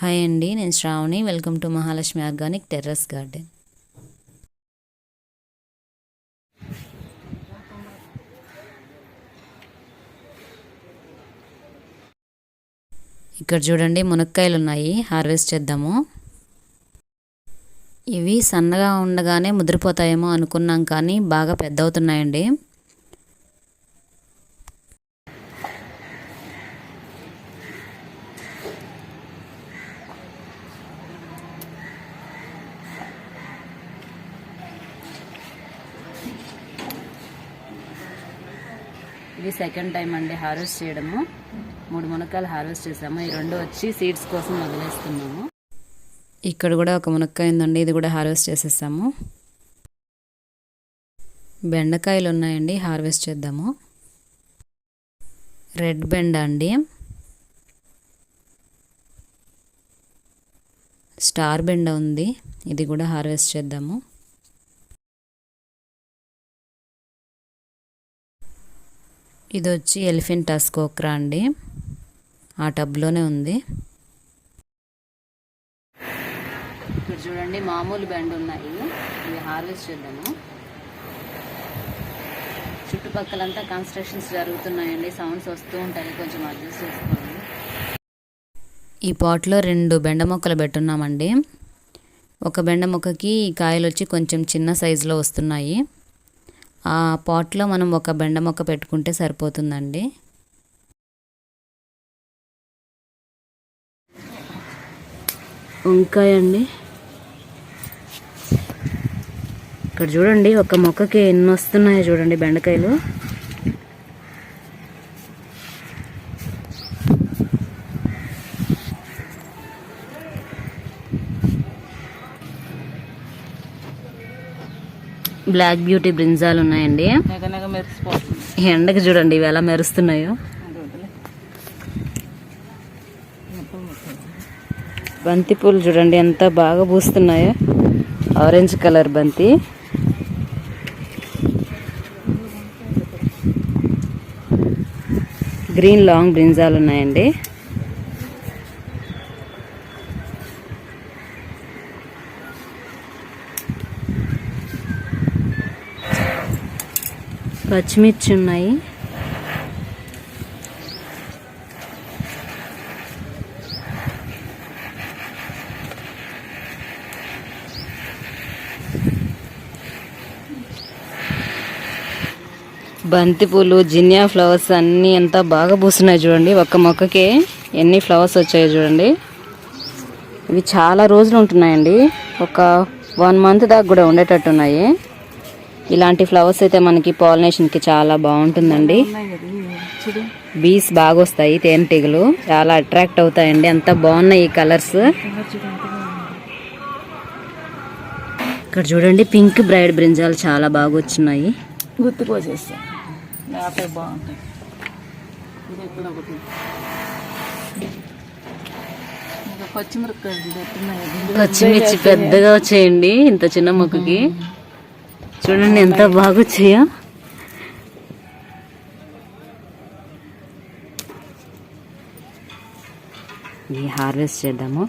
Hi అండి, నేను Shravani. Welcome to Mahalakshmi organic terrace garden. ఇక్కడ చూడండి, మునక్కాయలు ఉన్నాయి, హార్వెస్ట్ చేద్దాము. ఇవి సన్నగా ఉండగానే ముదిరిపోతాయేమో అనుకున్నాం, కానీ బాగా పెద్ద అవుతున్నాయండి. ఇది సెకండ్ టైం అండి హార్వెస్ట్ చేయడము. 3 మునక్కాయలు హార్వెస్ట్ చేసాము. ఈ 2 వచ్చి సీడ్స్ కోసం వదిలేస్తున్నాము. ఇక్కడ కూడా ఒక మునక్కాయ ఉందండి, ఇది కూడా హార్వెస్ట్ చేసేసాము. బెండకాయలు ఉన్నాయండి, హార్వెస్ట్ చేద్దాము. రెడ్ బెండ అండి, స్టార్ బెండ ఉంది, ఇది కూడా హార్వెస్ట్ చేద్దాము. ఇది వచ్చి ఎలిఫెంట్ టస్క్ ఓక్రా అండి, ఆ టబ్లోనే ఉంది. ఇక్కడ చూడండి, మామూలు బెండ ఉన్నాయి, ఇవి హార్వెస్ట్ చేద్దాము. చుట్టుపక్కలంతా కన్స్ట్రక్షన్స్ జరుగుతున్నాయండి, సౌండ్స్ వస్తూ ఉంటాయి, కొంచెం అడ్జస్ట్ చేసుకోండి. ఈ పాట్లో 2 బెండ మొక్కలు పెట్టున్నామండి. ఒక బెండ మొక్కకి కాయలు వచ్చి కొంచెం చిన్న సైజులో వస్తున్నాయి. ఆ పాట్లో మనం ఒక బెండ మొక్క పెట్టుకుంటే సరిపోతుందండి. వంకాయ అండి, ఇక్కడ చూడండి, ఒక మొక్కకి ఎన్ని వస్తున్నాయో చూడండి బెండకాయలు. బ్లాక్ బ్యూటీ బ్రింజాలు ఉన్నాయండి. ఎండకి చూడండి ఇవి ఎలా మెరుస్తున్నాయో. బంతి పూలు చూడండి ఎంత బాగా పూస్తున్నాయో, ఆరెంజ్ కలర్ బంతి. గ్రీన్ లాంగ్ బ్రింజాలు ఉన్నాయండి. పచ్చిమిర్చి ఉన్నాయి. బంతిపూలు, జినియా ఫ్లవర్స్ అన్నీ ఎంత బాగా పూస్తున్నాయి చూడండి. ఒక్క మొక్కకే ఎన్ని ఫ్లవర్స్ వచ్చాయో చూడండి. ఇవి చాలా రోజులు ఉంటున్నాయండి, ఒక 1 మంత్ దాకా కూడా ఉండేటట్టున్నాయి. ఇలాంటి ఫ్లవర్స్ అయితే మనకి పాలినేషన్కి చాలా బాగుంటుందండి. బీస్ బాగా వస్తాయి, తేనెటీగలు చాలా అట్రాక్ట్ అవుతాయండి. అంత బాగున్నాయి ఈ కలర్స్. ఇక్కడ చూడండి, పింక్ బ్రైడ్ బ్రింజాలు చాలా బాగా వచ్చినాయి. పచ్చిమిర్చి పెద్దగా వచ్చాయండి ఇంత చిన్న మొక్కకి. చూడండి ఎంత బాగా వచ్చాయో. ఇవి హార్వెస్ట్ చేద్దాము.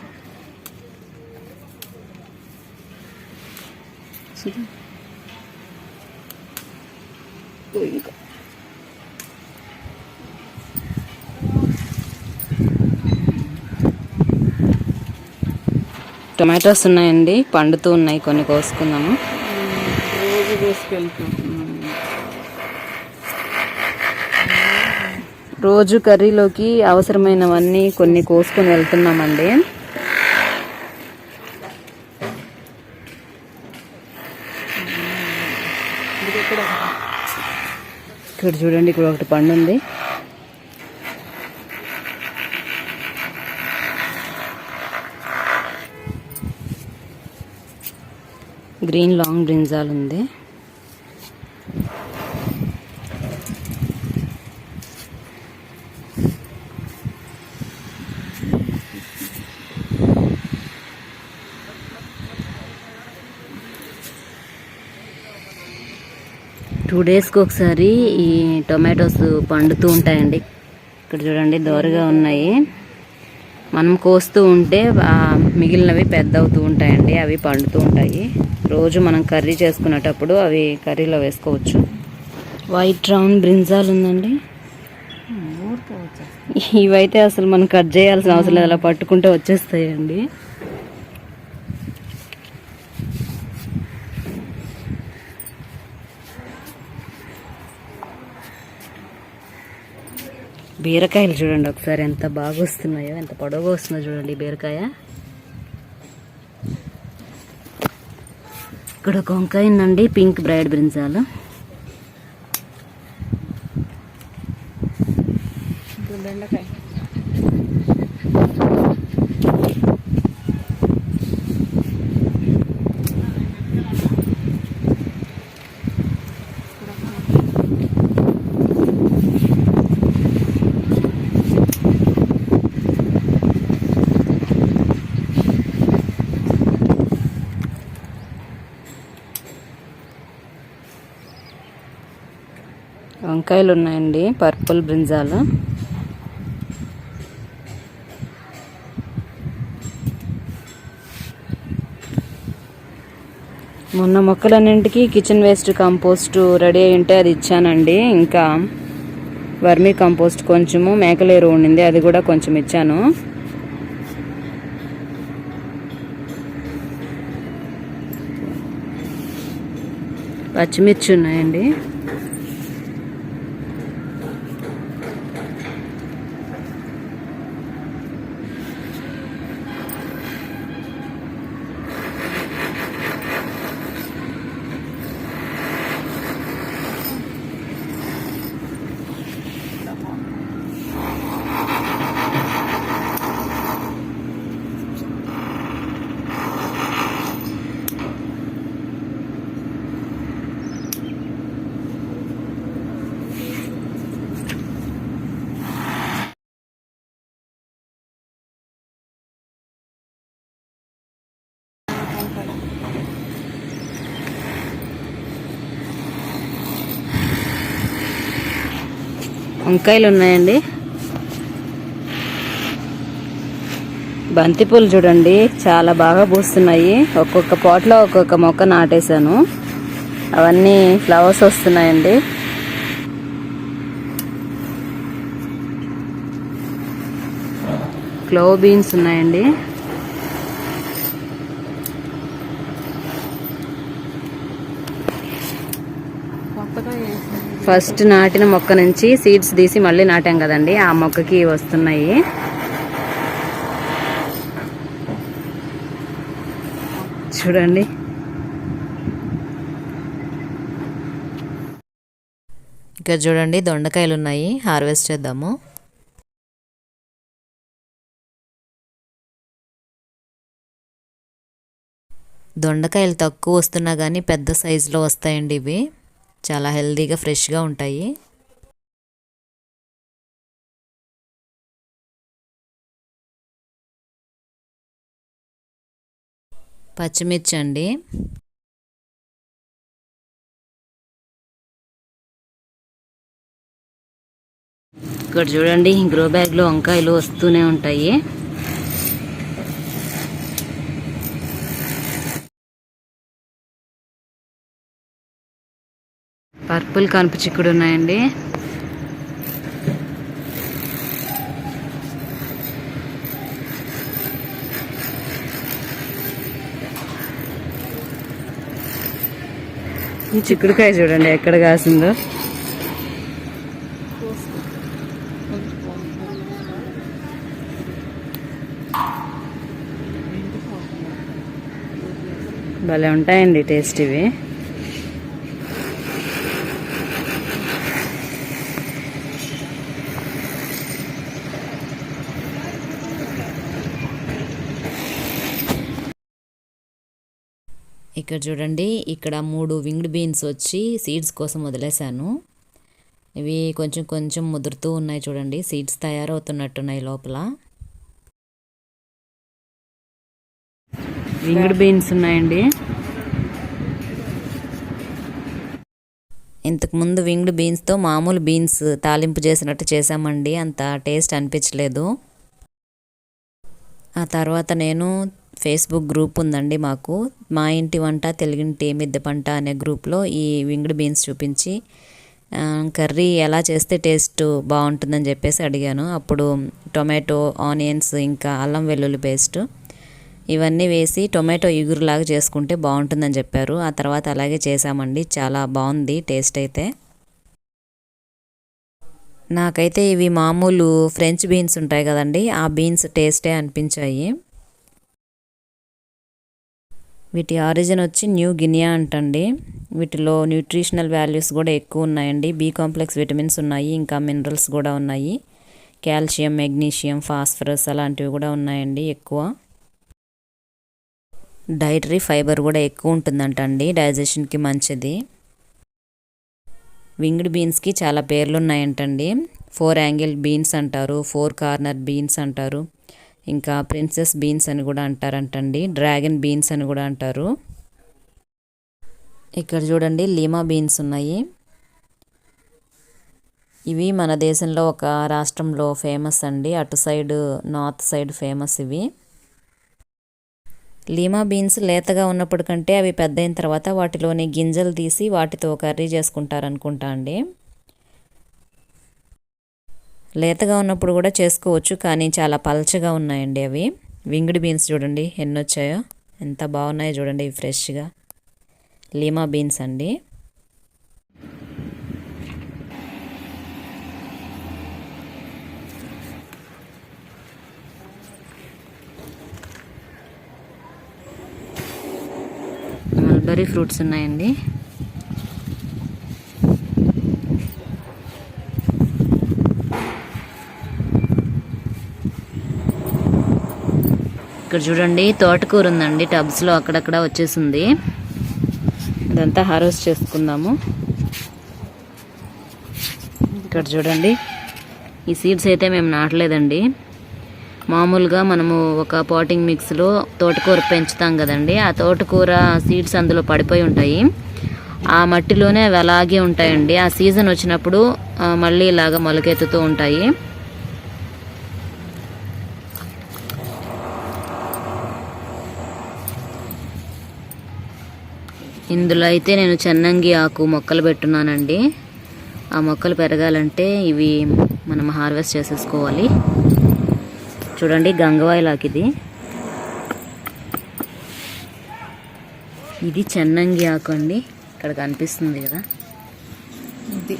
టొమాటోస్ ఉన్నాయండి, పండుతూ ఉన్నాయి, కొన్ని కోసుకుందాము. రోజు కర్రీలోకి అవసరమైనవన్నీ కొన్ని కోసుకొని వెళ్తున్నామండి. ఇక్కడ చూడండి, ఇక్కడ ఒకటి పండు ఉంది. గ్రీన్ లాంగ్ బ్రింజాల్ ఉంది. టూ డేస్కి ఒకసారి ఈ టొమాటోస్ పండుతూ ఉంటాయండి. ఇక్కడ చూడండి, దోరగా ఉన్నాయి. మనం కోస్తూ ఉంటే మిగిలినవి పెద్ద అవుతూ ఉంటాయండి, అవి పండుతూ ఉంటాయి. రోజు మనం కర్రీ చేసుకునేటప్పుడు అవి కర్రీలో వేసుకోవచ్చు. వైట్ రౌండ్ బ్రింజాల్ ఉందండి. ఇవైతే అసలు మనం కట్ చేయాల్సిన అవసరం లేదు, అలా పట్టుకుంటే వచ్చేస్తాయండి. బీరకాయలు చూడండి ఒకసారి ఎంత బాగా వస్తున్నాయో, ఎంత పొడవుగా వస్తుందో చూడండి బీరకాయ. ఇక్కడ ఒక వంకాయ ఉందండి, పింక్ బ్రైడ్ బ్రింజాలు. బెండకాయ వంకాయలు ఉన్నాయండి, పర్పుల్ బ్రింజాలు. మొన్న మొక్కలన్నింటికి కిచెన్ వేస్ట్ కంపోస్ట్ రెడీ అయి ఉంటే అది ఇచ్చానండి. ఇంకా వర్మీ కంపోస్ట్ కొంచెము, మేకలేరు ఉండింది, అది కూడా కొంచెం ఇచ్చాను. పచ్చిమిర్చి ఉన్నాయండి. వంకాయలు ఉన్నాయండి. బంతిపూలు చూడండి చాలా బాగా పూస్తున్నాయి. ఒక్కొక్క పాట్లో ఒక్కొక్క మొక్క నాటేశాను, అవన్నీ ఫ్లవర్స్ వస్తున్నాయండి. క్లోవ్ బీన్స్ ఉన్నాయండి. ఫస్ట్ నాటిన మొక్క నుంచి సీడ్స్ తీసి మళ్ళీ నాటాం కదండి, ఆ మొక్కకి వస్తున్నాయి. చూడండి ఇక్కడ చూడండి దొండకాయలు ఉన్నాయి, హార్వెస్ట్ చేద్దాము. దొండకాయలు తక్కువ వస్తున్నా కానీ పెద్ద సైజులో వస్తాయండి. ఇవి చాలా హెల్తీగా ఫ్రెష్గా ఉంటాయి. పచ్చిమిర్చి అండి, ఇక్కడ చూడండి గ్రో బ్యాగ్లో వంకాయలు వస్తూనే ఉంటాయి. పర్పుల్ కనుపు చిక్కుడు ఉన్నాయండి. ఈ చిక్కుడుకాయ చూడండి ఎక్కడ కాసిందో. భలే ఉంటాయండి టేస్ట్ ఇవి. ఇక్కడ చూడండి, ఇక్కడ 3 వింగ్డ్ బీన్స్ వచ్చి సీడ్స్ కోసం వదిలేశాను. ఇవి కొంచెం కొంచెం ముదురుతూ ఉన్నాయి చూడండి, సీడ్స్ తయారవుతున్నట్టున్నాయి లోపల. వింగ్డ్ బీన్స్ ఉన్నాయండి. ఇంతకుముందు వింగ్డ్ బీన్స్తో మామూలు బీన్స్ తాలింపు చేసినట్టు చేసామండి, అంత టేస్ట్ అనిపించలేదు. ఆ తర్వాత నేను ఫేస్బుక్ గ్రూప్ ఉందండి మాకు, మా ఇంటి వంట తెలుగింటి మిద్దె పంట అనే గ్రూప్లో ఈ వింగ్డ్ బీన్స్ చూపించి కర్రీ ఎలా చేస్తే టేస్ట్ బాగుంటుందని చెప్పేసి అడిగాను. అప్పుడు టొమాటో, ఆనియన్స్, ఇంకా అల్లం వెల్లుల్లి పేస్ట్ ఇవన్నీ వేసి టొమాటో ఇగురులాగా చేసుకుంటే బాగుంటుందని చెప్పారు. ఆ తర్వాత అలాగే చేసామండి, చాలా బాగుంది టేస్ట్ అయితే. నాకైతే ఇవి మామూలు ఫ్రెంచ్ బీన్స్ ఉంటాయి కదండి, ఆ బీన్స్ టేస్టే అనిపించాయి. వీటి ఆరిజిన్ వచ్చి న్యూ గినియా అంటండి. వీటిలో న్యూట్రిషనల్ వాల్యూస్ కూడా ఎక్కువ ఉన్నాయండి. బి కాంప్లెక్స్ విటమిన్స్ ఉన్నాయి, ఇంకా మినరల్స్ కూడా ఉన్నాయి. కాల్షియం, మెగ్నీషియం, ఫాస్ఫరస్ అలాంటివి కూడా ఉన్నాయండి ఎక్కువ. డైటరీ ఫైబర్ కూడా ఎక్కువ ఉంటుందంటండి, డైజెషన్కి మంచిది. వింగ్డ్ బీన్స్కి చాలా పేర్లు ఉన్నాయంటండి. 4 యాంగిల్ బీన్స్ అంటారు, 4 కార్నర్ బీన్స్ అంటారు, ఇంకా ప్రిన్సెస్ బీన్స్ అని కూడా అంటారంటండి, డ్రాగన్ బీన్స్ అని కూడా అంటారు. ఇక్కడ చూడండి లీమా బీన్స్ ఉన్నాయి. ఇవి మన దేశంలో ఒక రాష్ట్రంలో ఫేమస్ అండి, అటు సైడ్ నార్త్ సైడ్ ఫేమస్ ఇవి. లీమా బీన్స్ లేతగా ఉన్నప్పుడు కంటే అవి పెద్ద అయిన తర్వాత వాటిలోని గింజలు తీసి వాటితో కర్రీ చేసుకుంటారనుకుంటా అండి. లేతగా ఉన్నప్పుడు కూడా చేసుకోవచ్చు, కానీ చాలా పల్చగా ఉన్నాయండి అవి. వింగ్డ్ బీన్స్ చూడండి ఎన్ని వచ్చాయో, ఎంత బాగున్నాయో చూడండి, ఇవి ఫ్రెష్గా లీమా బీన్స్ అండి. మల్బరీ ఫ్రూట్స్ ఉన్నాయండి. ఇక్కడ చూడండి తోటకూర ఉందండి, టబ్స్లో అక్కడక్కడ వచ్చేసింది. ఇదంతా హార్వెస్ట్ చేసుకుందాము. ఇక్కడ చూడండి ఈ సీడ్స్ అయితే మేము నాటలేదండి. మామూలుగా మనము ఒక పాటింగ్ మిక్స్లో తోటకూర పెంచుతాం కదండి, ఆ తోటకూర సీడ్స్ అందులో పడిపోయి ఉంటాయి. ఆ మట్టిలోనే అవి అలాగే ఉంటాయండి. ఆ సీజన్ వచ్చినప్పుడు మళ్ళీ ఇలాగ మొలకెత్తుతూ ఉంటాయి. ఇందులో అయితే నేను చెన్నంగి ఆకు మొక్కలు పెట్టున్నానండి. ఆ మొక్కలు పెరగాలంటే ఇవి మనం హార్వెస్ట్ చేసేసుకోవాలి. చూడండి గంగవాయిలాకి ఇది చెన్నంగి ఆకు అండి, ఇక్కడ కనిపిస్తుంది కదా. ఇది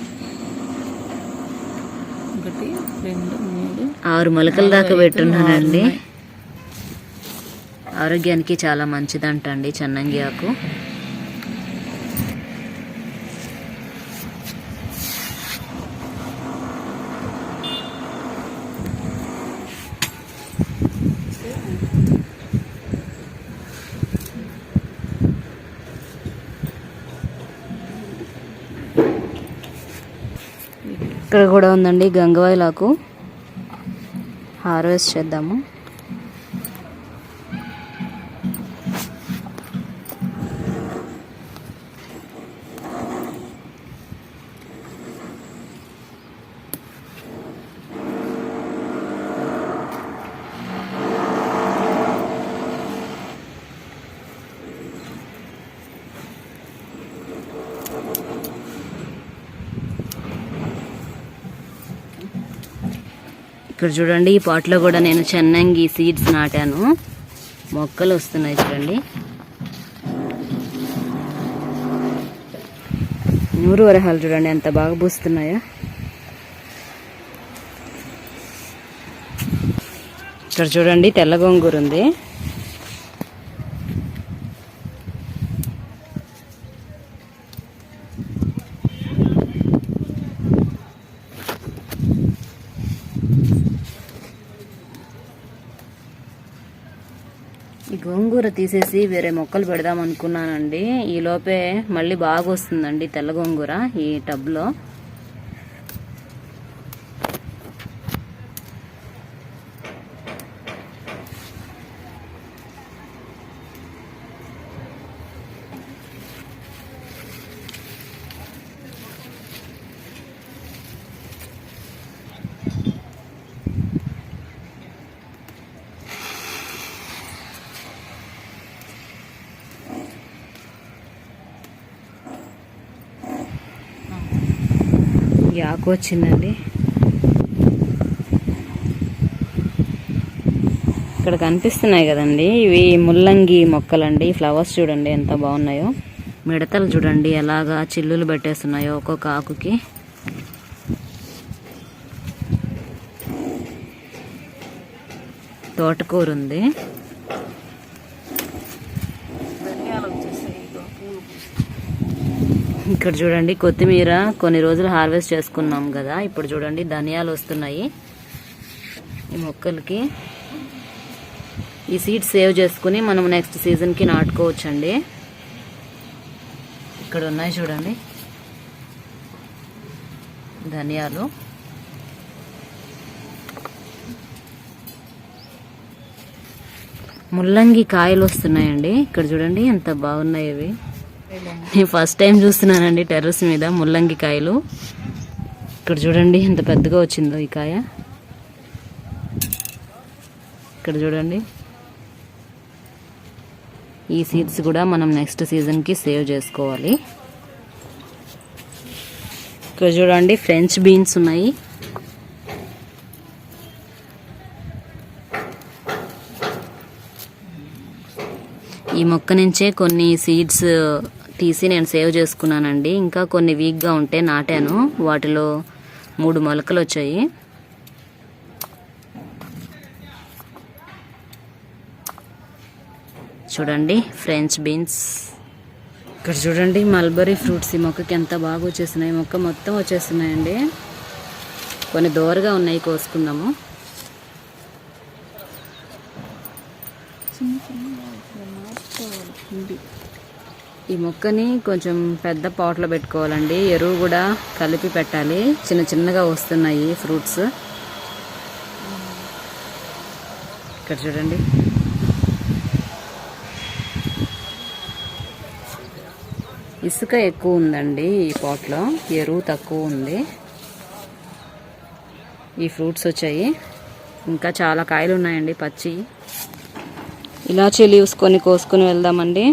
1 2 3 6 మొలకల దాకా పెట్టున్నానండి. ఆరోగ్యానికి చాలా మంచిదంటండి చెన్నంగి ఆకు. ఇక్కడ కూడా ఉందండి గంగవాయిలాకు, హార్వెస్ట్ చేద్దాము. ఇక్కడ చూడండి ఈ పాట్లో కూడా నేను చెన్నంగి సీడ్స్ నాటాను, మొక్కలు వస్తున్నాయి చూడండి. 100 వరహాలు చూడండి ఎంత బాగా పూస్తున్నాయో. ఇక్కడ చూడండి తెల్ల గోంగూర ఉంది. ఈ గోంగూర తీసేసి వేరే మొక్కలు పెడదాం అనుకున్నానండి. ఈ లోపే మళ్ళీ బాగా వస్తుందండి తెల్ల గోంగూర ఈ టబ్లో. ఆకు వచ్చిందండి. ఇక్కడ కనిపిస్తున్నాయి కదండి, ఇవి ముల్లంగి మొక్కలండి. ఫ్లవర్స్ చూడండి ఎంత బాగున్నాయో. మిడతలు చూడండి ఎలాగా చిల్లులు పెట్టేస్తున్నాయో ఒక్కొక్క ఆకుకి. తోటకూర ఉంది. ఇక్కడ చూడండి కొత్తిమీర కొన్ని రోజులు హార్వెస్ట్ చేసుకున్నాం కదా, ఇప్పుడు చూడండి ధనియాలు వస్తున్నాయి ఈ మొక్కలకి. ఈ సీడ్స్ సేవ్ చేసుకుని మనం నెక్స్ట్ సీజన్కి నాటుకోవచ్చండి. ఇక్కడ ఉన్నాయి చూడండి ధనియాలు. ముల్లంగి కాయలు వస్తున్నాయండి. ఇక్కడ చూడండి ఎంత బాగున్నాయి ఇవి. నేను ఫస్ట్ టైం చూస్తున్నానండి టెర్రస్ మీద ముల్లంగి కాయలు. ఇక్కడ చూడండి ఎంత పెద్దగా వచ్చిందో ఈ కాయ. ఇక్కడ చూడండి ఈ సీడ్స్ కూడా మనం నెక్స్ట్ సీజన్కి సేవ్ చేసుకోవాలి. ఇక్కడ చూడండి ఫ్రెంచ్ బీన్స్ ఉన్నాయి. ఈ మొక్క నుంచే కొన్ని సీడ్స్ తీసి నేను సేవ్ చేసుకున్నానండి. ఇంకా కొన్ని వీక్గా ఉంటే నాటాను, వాటిలో 3 మొలకలు వచ్చాయి. చూడండి ఫ్రెంచ్ బీన్స్. ఇక్కడ చూడండి మల్బరీ ఫ్రూట్స్. ఈ మొక్కకి ఎంత బాగా వచ్చేస్తున్నాయి. మొక్క మొత్తం వచ్చేస్తున్నాయండి. కొన్ని దూరగా ఉన్నాయి, కోసుకుందాము. ఈ మొక్కని కొంచెం పెద్ద పాట్లో పెట్టుకోవాలండి. ఎరువు కూడా కలిపి పెట్టాలి. చిన్న చిన్నగా వస్తున్నాయి ఫ్రూట్స్. ఇక్కడ చూడండి ఇసుక ఎక్కువ ఉందండి ఈ పాట్లో, ఎరువు తక్కువ ఉంది. ఈ ఫ్రూట్స్ వచ్చాయి. ఇంకా చాలా కాయలు ఉన్నాయండి పచ్చి. ఇలాచీ లీవ్స్ కొన్ని కోసుకొని వెళ్దామండి.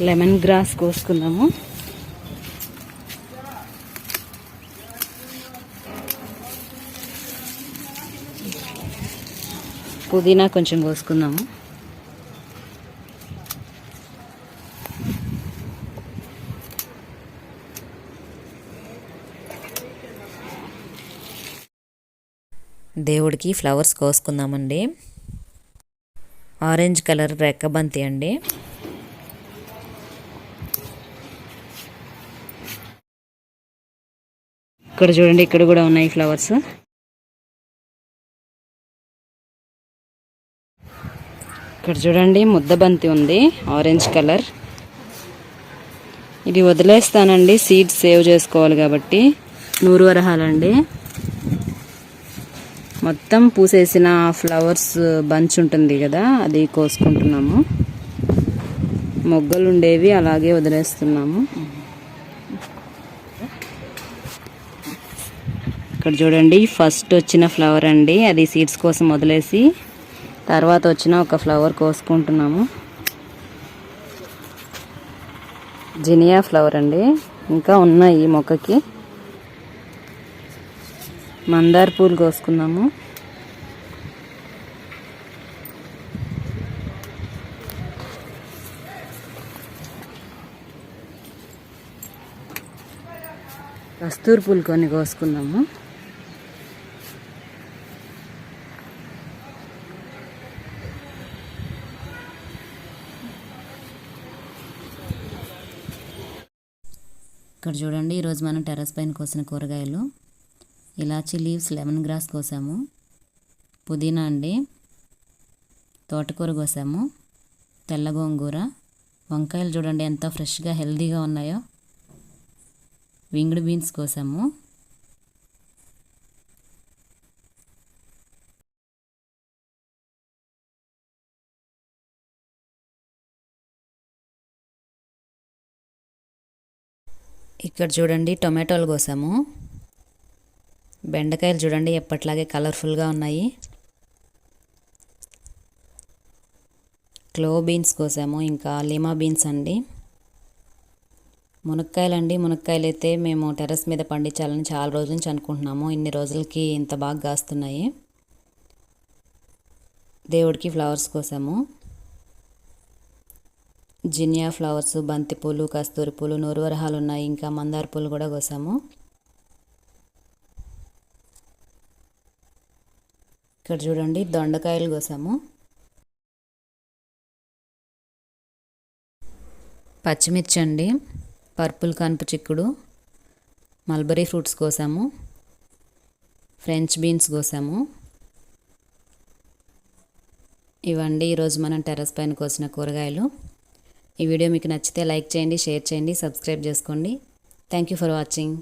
లెమన్ గ్రాస్ కోసుకుందాము. పుదీనా కొంచెం కోసుకుందాము. దేవుడికి ఫ్లవర్స్ కోసుకుందామండి. ఆరెంజ్ కలర్ రెక్కబంతి అండి. ఇక్కడ చూడండి ఇక్కడ కూడా ఉన్నాయి ఫ్లవర్స్. ఇక్కడ చూడండి ముద్దబంతి ఉంది ఆరెంజ్ కలర్. ఇది వదిలేస్తానండి, సీడ్స్ సేవ్ చేసుకోవాలి కాబట్టి. 100 వరహాలండి. మొత్తం పూసేసిన ఫ్లవర్స్ బంచ్ ఉంటుంది కదా, అది కోసుకుంటున్నాము. మొగ్గలు ఉండేవి అలాగే వదిలేస్తున్నాము. ఇక్కడ చూడండి ఫస్ట్ వచ్చిన ఫ్లవర్ అండి, అది సీడ్స్ కోసం వదిలేసి తర్వాత వచ్చిన ఒక ఫ్లవర్ కోసుకుంటున్నాము. జినియా ఫ్లవర్ అండి. ఇంకా ఉన్నాయి ఈ మొక్కకి. మందార పూలు కోసుకుందాము. కస్తూరి పూలు కొన్ని కోసుకుందాము. ఇక్కడ చూడండి ఈరోజు మనం టెర్రస్ పైన కోసిన కూరగాయలు. ఇలాచీ లీవ్స్, లెమన్ గ్రాస్ కోసాము, పుదీనా అండి, తోటకూర కోసాము, తెల్ల గోంగూర, వంకాయలు చూడండి ఎంత ఫ్రెష్గా హెల్దీగా ఉన్నాయో, వింగ్డ్ బీన్స్ కోసాము. ఇక్కడ చూడండి టొమాటోలు కోసాము. బెండకాయలు చూడండి ఎప్పట్లాగే కలర్ఫుల్గా ఉన్నాయి. క్లో బీన్స్ కోసాము, ఇంకా లిమా బీన్స్ అండి. మునక్కాయలు అయితే మేము టెర్రస్ మీద పండించాలని చాలా రోజుల నుంచి అనుకుంటున్నాము. ఇన్ని రోజులకి ఇంత బాగా కాస్తున్నాయి. దేవుడికి ఫ్లవర్స్ కోసాము. జినియా ఫ్లవర్స్, బంతిపూలు, కస్తూరి పూలు, నూరువరహాలు ఉన్నాయి, ఇంకా మందార పూలు కూడా కోసాము. ఇక్కడ చూడండి దొండకాయలు కోసాము. పచ్చిమిర్చి అండి, పర్పుల్ కనుపు చిక్కుడు, మల్బరీ ఫ్రూట్స్ కోసాము, ఫ్రెంచ్ బీన్స్ కోసాము. ఇవండి ఈరోజు మనం టెర్రస్ పైన కోసిన కూరగాయలు. ఈ వీడియో మీకు నచ్చితే లైక్ చేయండి, షేర్ చేయండి, సబ్స్క్రైబ్ చేసుకోండి. Thank you for watching.